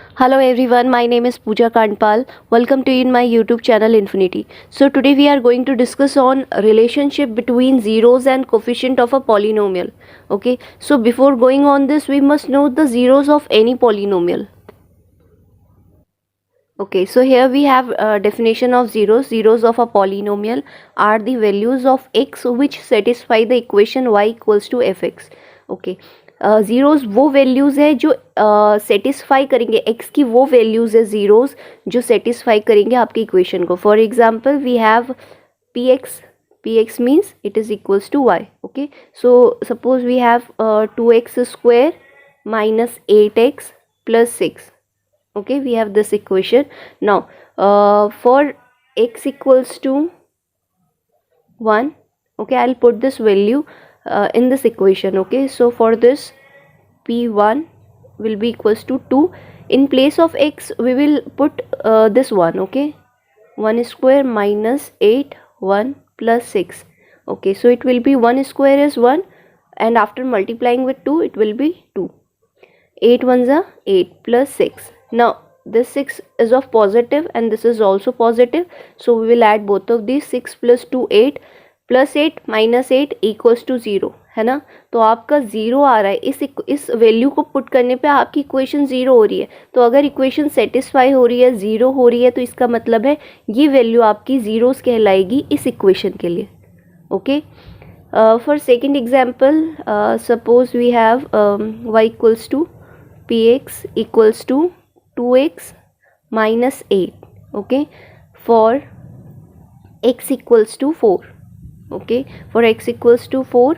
Hello everyone, my name is Pooja Kandpal. Welcome to in my YouTube channel Infinity. So today we are going to discuss on relationship between zeros and coefficient of a polynomial. Okay, so before going on this, we must know the zeros of any polynomial. Okay, so here we have a definition of zeros. Zeros of a polynomial are the values of x which satisfy the equation y equals to fx. Okay, zeros वो values है जो satisfy करेंगे x की वो values है zeros जो satisfy करेंगे आपकी इक्वेशन को. For example we have px means it is equals to y. Okay, so suppose we have 2x square minus 8x plus 6. Okay, we have this equation. Now for x equals to 1, okay, I'll put this value in this equation. Okay, so for this p1 will be equals to 2. In place of x we will put this one. Okay, 1 square minus 8 1 plus 6. Okay, so it will be 1 square is 1 and after multiplying with 2 it will be 2. 8 ones are 8 plus 6. Now this 6 is of positive and this is also positive, so we will add both of these. 6 plus 2 8 plus 8 minus 8 equals to 0 है ना. तो आपका 0 आ रहा है. इस value को put करने पे आपकी इक्वेशन 0 हो रही है. तो अगर इक्वेशन सेटिस्फाई हो रही है, 0 हो रही है, तो इसका मतलब है ये वैल्यू आपकी जीरोस कहलाएगी इस इक्वेशन के लिए. Okay, for second example, suppose we have y equals to px equals to 2x minus 8. Okay, for x equals to 4. Okay, for x equals to 4,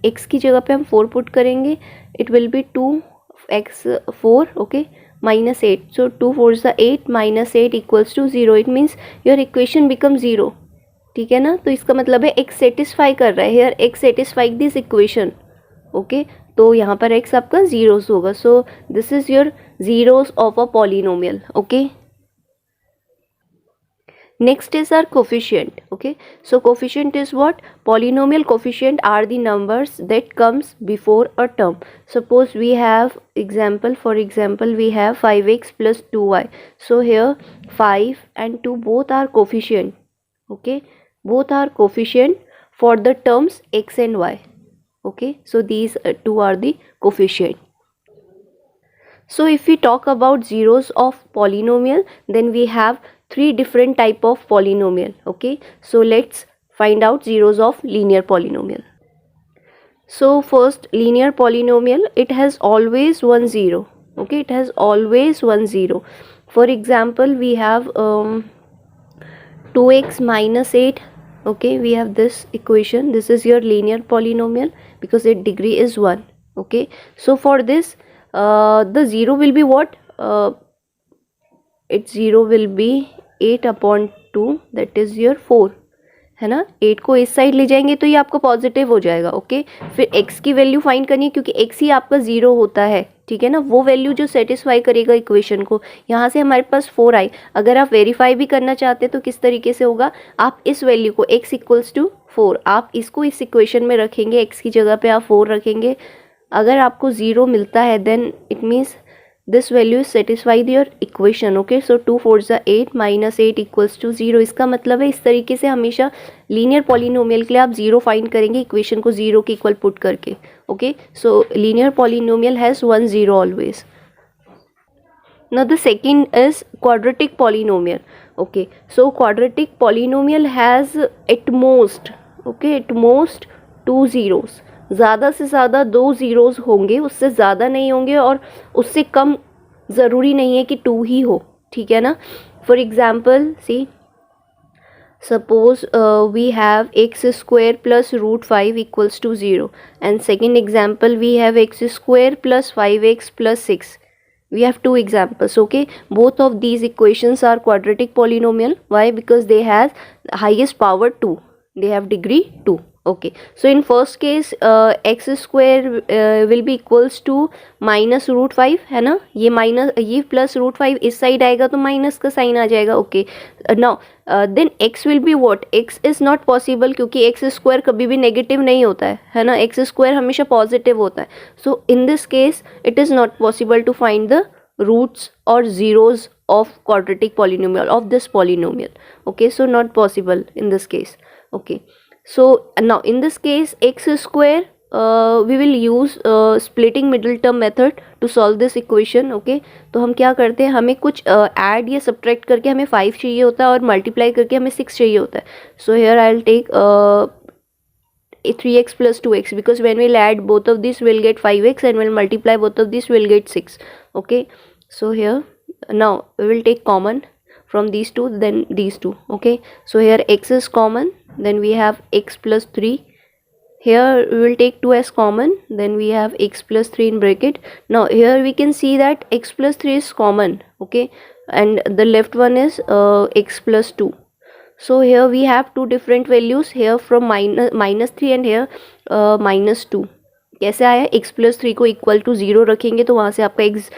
x की जगह पे हम 4 पुट करेंगे. It will be 2x 4. Okay, minus 8. So 2 4 is 8 minus 8 equals to 0. It means your equation becomes 0. ठीक है ना. तो इसका मतलब है x सेटिस्फाई कर रहा है. Here x satisfy this equation. Okay, तो यहाँ पर x आपका zeros होगा. So this is your zeros of a polynomial. Okay, next is our coefficient. Okay, so coefficient is what? Polynomial coefficient are the numbers that comes before a term. Suppose we have example, for example we have 5x plus 2y. So here 5 and 2 both are coefficient. Okay, both are coefficient for the terms x and y. Okay, so these two are the coefficient. So if we talk about zeros of polynomial, then we have three different type of polynomial. Okay, so let's find out zeros of linear polynomial. So first, linear polynomial, it has always one zero. Okay, it has always one zero. For example, we have 2x minus 8. Okay, we have this equation. This is your linear polynomial because its degree is 1. Okay, so for this the zero will be what? Its zero will be 8 upon 2, that is your 4 है ना. 8 को इस side ले जाएंगे तो ये आपका positive हो जाएगा. ओके, फिर x की वैल्यू फाइंड करनी है क्योंकि x ही आपका 0 होता है. ठीक है ना, वो वैल्यू जो सेटिस्फाई करेगा इक्वेशन को. यहाँ से हमारे पास 4 आई. अगर आप वेरीफाई भी करना चाहते हैं तो किस तरीके से होगा? आप इस वैल्यू को x इक्वल्स टू 4 आप इसको इस इक्वेशन में रखेंगे, x की जगह पे आप 4 रखेंगे. अगर आपको 0 मिलता है then it means this value is satisfied your equation. Okay, so 2 4 is 8 minus 8 equals to 0. इसका मतलब है इस तरीके से हमेशा लीनियर पॉलिनोमियल के लिए आप 0 फाइंड करेंगे इक्वेशन को 0 के इक्वल पुट करके. Okay, so linear polynomial has 1 0 always. Now the second is quadratic polynomial. Okay, so quadratic polynomial has at most, okay, at most 2 zeros. ज़्यादा से ज़्यादा 2 zeros होंगे, उससे ज़्यादा नहीं होंगे और उससे कम ज़रूरी नहीं है कि 2 ही हो. ठीक है ना. For example see, suppose we have x square plus root 5 equals to 0, and second example we have x square plus 5x plus 6. We have two examples. Okay, both of these equations are quadratic polynomial. Why? Because they have highest power 2, they have degree 2. Okay, so in first case x square will be equals to minus root 5 है ना. ये minus, ये plus root 5 इस side आएगा तो minus का sign आ जाएगा. Okay, now then x will be what? x is not possible क्योंकि x स्क्वायर कभी भी नेगेटिव नहीं होता है ना. x स्क्वायर हमेशा पॉजिटिव होता है. So in this case it is not possible to find the roots or zeros of quadratic polynomial of this polynomial. Okay, so not possible in this case. Okay, so now in this case x square, we will use splitting middle term method to solve this equation. Okay, तो हम क्या करते हैं, हमें कुछ add या subtract करके हमें 5 चाहिए होता है और मल्टीप्लाई करके हमें 6 चाहिए होता है. So here I will take 3x plus 2x, because when we'll add both of these we'll get 5x, and we'll multiply both of these we'll get 6. Okay, so here now we will take common from these two, then these two. Okay, so here x is common, then we have x plus 3. Here we will take 2 as common, then we have x plus 3 in bracket. Now here we can see that x plus 3 is common. Okay, and the left one is x plus 2. So here we have two different values, here from minus 3 and here minus 2. कैसे आया, x plus 3 को equal to 0 रखेंगे तो वहाँ से आपका x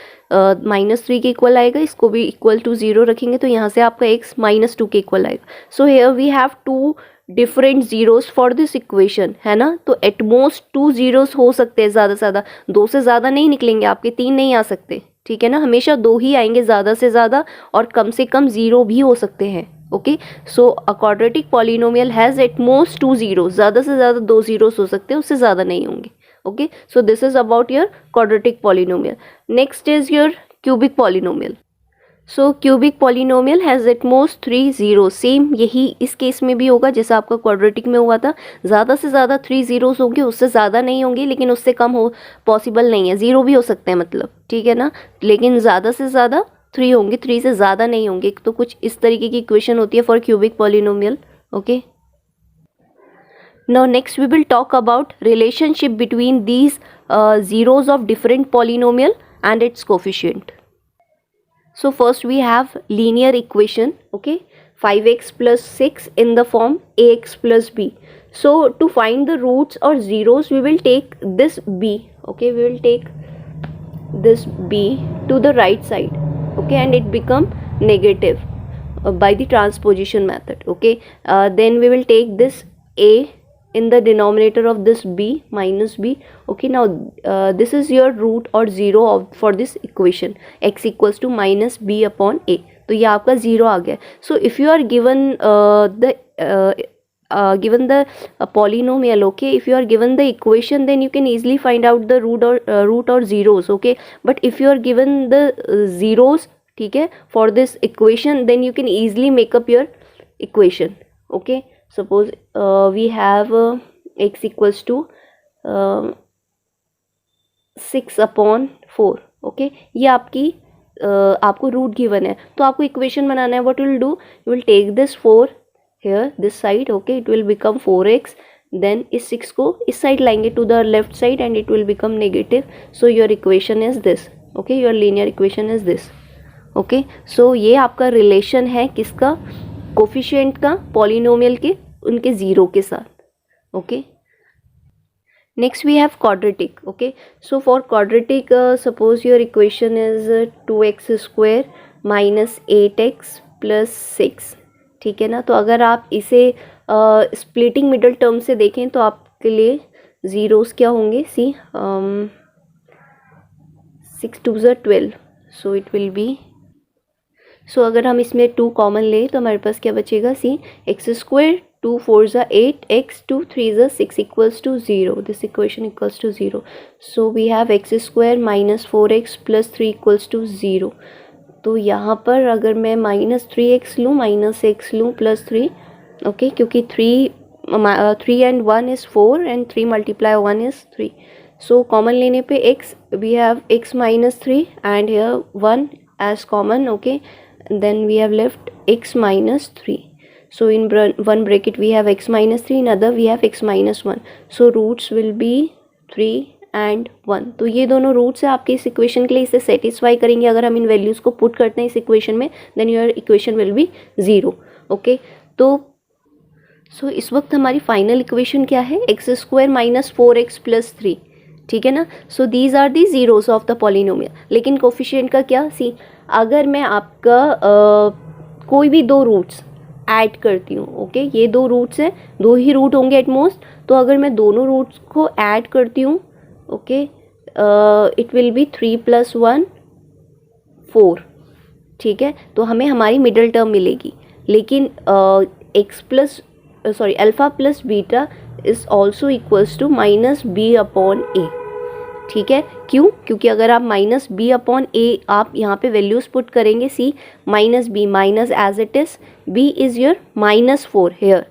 minus 3 के equal आएगा, इसको भी इक्वल टू 0 रखेंगे तो यहाँ से आपका x माइनस 2 के इक्वल आएगा. So here we have two different zeros for this equation, है ना. तो एट मोस्ट 2 जीरोस हो सकते हैं, ज़्यादा से ज़्यादा 2 से ज़्यादा नहीं निकलेंगे आपके, 3 नहीं आ सकते. ठीक है ना, हमेशा 2 ही आएंगे ज़्यादा से ज़्यादा, और कम से कम 0 भी हो सकते हैं. Okay, so a quadratic polynomial has at most 2 zeros, ज़्यादा से ज़्यादा 2 जीरोस हो सकते हैं, उससे ज़्यादा नहीं होंगे. Okay, so this is about your quadratic polynomial. Next is your cubic polynomial. So cubic polynomial has at most 3 zeros. Same यही इस केस में भी होगा जैसा आपका क्वाड्रेटिक में हुआ था, ज़्यादा से ज़्यादा 3 zeros होंगे, उससे ज़्यादा नहीं होंगे, लेकिन उससे कम हो पॉसिबल नहीं है. 0 भी हो सकते हैं मतलब, ठीक है ना, लेकिन ज़्यादा से ज़्यादा 3 होंगे, 3 से ज़्यादा नहीं होंगे. तो कुछ इस तरीके की इक्वेशन होती है for cubic polynomial. Okay, now next we will talk about relationship between these zeros of different polynomial and its coefficient. So first we have linear equation. Okay, 5x plus 6 in the form ax plus b. So to find the roots or zeros we will take this b. Okay, we will take this b to the right side. Okay, and it become negative by the transposition method. Okay, then we will take this a in the denominator of this b minus b. Okay, now this is your root or zero of for this equation, x equals to minus b upon a. तो ये आपका zero आ गया. So if you are given the polynomial, okay, if you are given the equation, then you can easily find out the root or zeros. Okay, but if you are given the zeros, ठीक है, for this equation, then you can easily make up your equation. Okay, suppose we have x equals to 6 upon 4. Okay, ये आपकी आपको root given है, तो आपको equation बनाना है. What will do, you will take this 4 here this side. Okay, it will become 4x. Then इस 6 को इस साइड लाएंगे to the left side and it will become negative. So your equation is this. Okay, your linear equation is this. Okay, so ये आपका relation है किसका, coefficient का, polynomial के उनके ज़ीरो के साथ. Okay, next we have quadratic. Okay, so for quadratic suppose your equation is 2x square minus 8x plus 6. ठीक है ना, तो अगर आप इसे स्प्लिटिंग मिडल टर्म से देखें तो आपके लिए ज़ीरोस क्या होंगे. सी 6 2 ज़ा 12, सो इट विल बी. सो अगर हम इसमें 2 कॉमन लें तो हमारे पास क्या बचेगा. सी एक्स स्क्वायर 2 4 ज़ा 8 x 2 3 ज़ा 6 equals to 0. This equation equals to 0. So we have x square minus 4x plus 3 equals to 0. तो यहाँ पर अगर मैं माइनस 3x लूँ, माइनस x लूँ, प्लस 3. ओके, क्योंकि 3 and 1 is 4 and 3 multiply 1 is 3. So common लेने पे x, we have x minus 3 and here 1 as common. Okay, then we have left x minus 3. So in one bracket we have x minus 3, in other we have x minus 1. So roots will be 3 and 1. तो ये दोनों roots है आपके इस equation के लिए, इसे satisfy करेंगे. अगर हम इन वैल्यूज़ को पुट करते हैं इस इक्वेशन में, then your equation will be 0. Okay, तो इस वक्त हमारी फाइनल इक्वेशन क्या है, x square minus 4x plus 3. ठीक है ना. So these are the zeros of the polynomial. लेकिन कोफिशिएंट का क्या, सी अगर मैं आपका कोई भी 2 रूट्स ऐड करती हूँ. ओके, ये 2 रूट्स हैं, 2 ही रूट होंगे एट मोस्ट. तो अगर मैं दोनों रूट्स को ऐड करती हूँ, okay, it will be 3 plus 1 4, ठीक है, तो हमें हमारी मिडल टर्म मिलेगी। लेकिन alpha plus beta is also equals to minus b upon a, ठीक है। क्यों? क्योंकि अगर आप माइनस बी अपॉन ए आप यहाँ पे वैल्यूज़ पुट करेंगे, c minus b minus as it is, b is your -4 here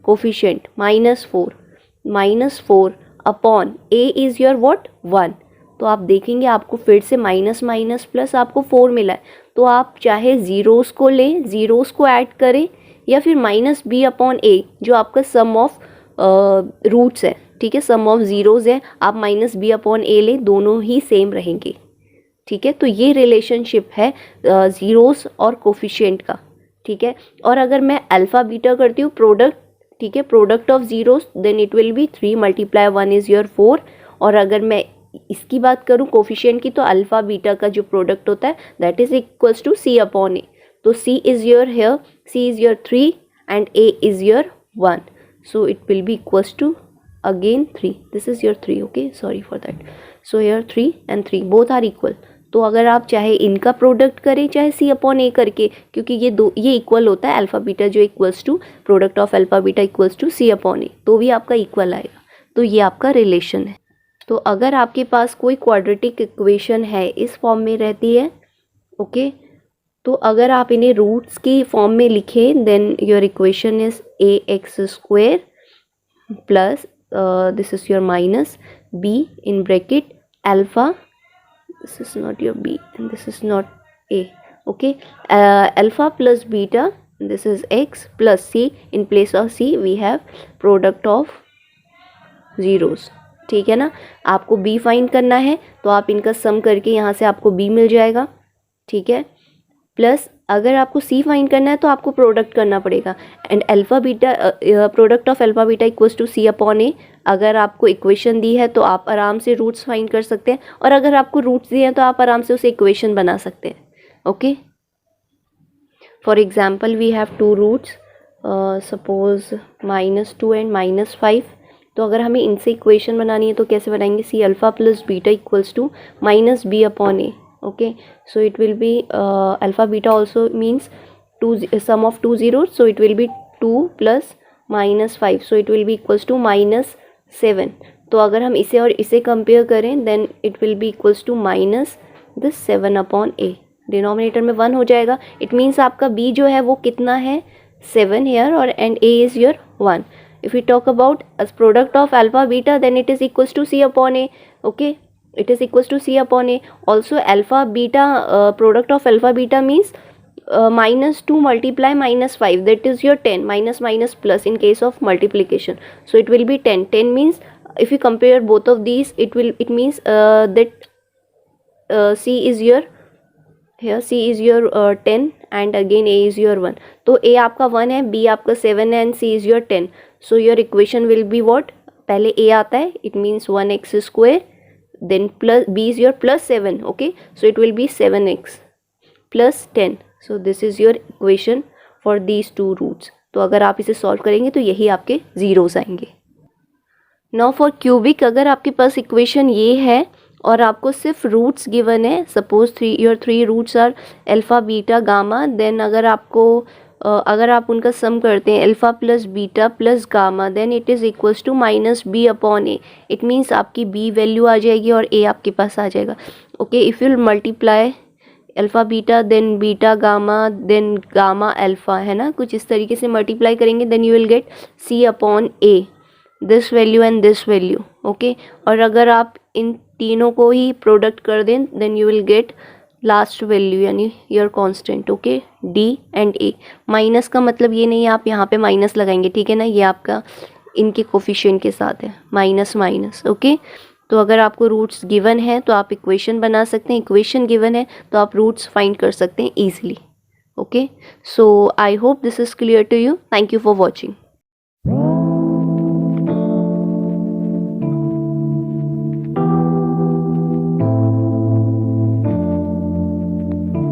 coefficient -4 upon a is your what 1। तो आप देखेंगे आपको फिर से माइनस माइनस प्लस आपको 4 मिला है। तो आप चाहे ज़ीरोज़ को लें, ज़ीरोज़ को ऐड करें, या फिर माइनस बी अपॉन ए जो आपका सम ऑफ रूट्स है, ठीक है, सम ऑफ ज़ीरोज़ है, आप माइनस बी अपॉन ए लें, दोनों ही सेम रहेंगे, ठीक है। तो ये रिलेशनशिप है ज़ीरोज़ और कोफिशिएंट का, ठीक है। और अगर मैं अल्फ़ा बीटा करती हूँ प्रोडक्ट, ठीक है, product of zeros, then it will be 3 × 1 is your 4। और अगर मैं इसकी बात करूँ कोफिशिएंट की, तो अल्फ़ा बीटा का जो प्रोडक्ट होता है that is equals to c upon a. तो c is your here, c is your 3 and a is your 1, so it will be equals to again 3, this is your 3, okay, sorry for that, so here 3 and 3 both are equal। तो अगर आप चाहे इनका product करें चाहे सी upon ए करके, क्योंकि ये इक्वल होता है, अल्फ़ा बीटा जो equals to product of alpha beta equals to c upon a, तो भी आपका इक्वल आएगा। तो ये आपका रिलेशन है। तो अगर आपके पास कोई क्वाड्रेटिक इक्वेशन है, इस फॉर्म में रहती है, ओके, तो अगर आप इन्हें रूट्स की फॉर्म में लिखें, then your equation is ax² plus this is your minus b in bracket alpha, this is not your b and this is not a, okay, alpha plus beta, this is x plus c, in place of c we have product of zeros, ठीक है ना। आपको b find करना है, तो आप इनका सम करके यहाँ से आपको b मिल जाएगा, ठीक है। प्लस अगर आपको सी फाइंड करना है तो आपको प्रोडक्ट करना पड़ेगा, and alpha beta product of alpha beta equals to c upon a. अगर आपको इक्वेशन दी है तो आप आराम से रूट्स फाइंड कर सकते हैं, और अगर आपको रूट्स दिए हैं तो आप आराम से उसे इक्वेशन बना सकते हैं, okay. For example we have 2 roots, suppose -2 and -5। तो अगर हमें इनसे इक्वेशन बनानी है तो कैसे बनाएंगे, see alpha plus beta equals to minus b upon a, okay, so it will be alpha beta also means sum of 2 zeros, so it will be 2 plus -5, so it will be equals to -7। तो अगर हम इसे और इसे compare करें, then it will be equals to minus this 7 upon a, denominator में 1 हो जाएगा। इट मीन्स आपका b जो है वो कितना है, 7 here, और and a is your 1। if we talk about as product of alpha beta, then it is equals to c upon a, okay, it is equals to c upon a। also alpha beta product of alpha beta means -2 multiply -5, that is your 10, minus minus plus in case of multiplication, so it will be 10। 10 means if you compare both of these, it means that c is your, here c is your 10 and again a is your 1। तो a आपका 1 है, b आपका 7 है, and c is your 10, so your equation will be what, पहले a आता है, it means 1x², then plus b is your plus 7, okay, so it will be 7x plus 10, so this is your equation for these 2 roots। तो अगर आप इसे solve करेंगे तो यही आपके ज़ीरोज़ आएंगे। नाउ फॉर क्यूबिक, अगर आपके पास इक्वेशन ये है और आपको सिर्फ रूट्स गिवन है, suppose your 3 roots are alpha beta gamma, then अगर आप उनका सम करते हैं alpha plus beta plus gamma, then it is equals to minus b upon a. It means आपकी बी वैल्यू आ जाएगी और ए आपके पास आ जाएगा, okay. If you multiply alpha beta then beta gamma then gamma alpha, है ना, कुछ इस तरीके से मल्टीप्लाई करेंगे, then you will get c upon a, this value and this value, okay. और अगर आप इन तीनों को ही प्रोडक्ट कर दें, then you will get last value यानी your constant, okay, d and a. Minus का मतलब ये नहीं है आप यहाँ पे माइनस लगाएंगे, ठीक है ना, ये आपका इनके कोफिशिएंट के साथ है, माइनस माइनस, ओके। तो अगर आपको रूट्स गिवन है तो आप इक्वेशन बना सकते हैं, इक्वेशन गिवन है तो आप रूट्स फाइंड कर सकते हैं easily, okay. So I hope this is clear to you. Thank you for watching.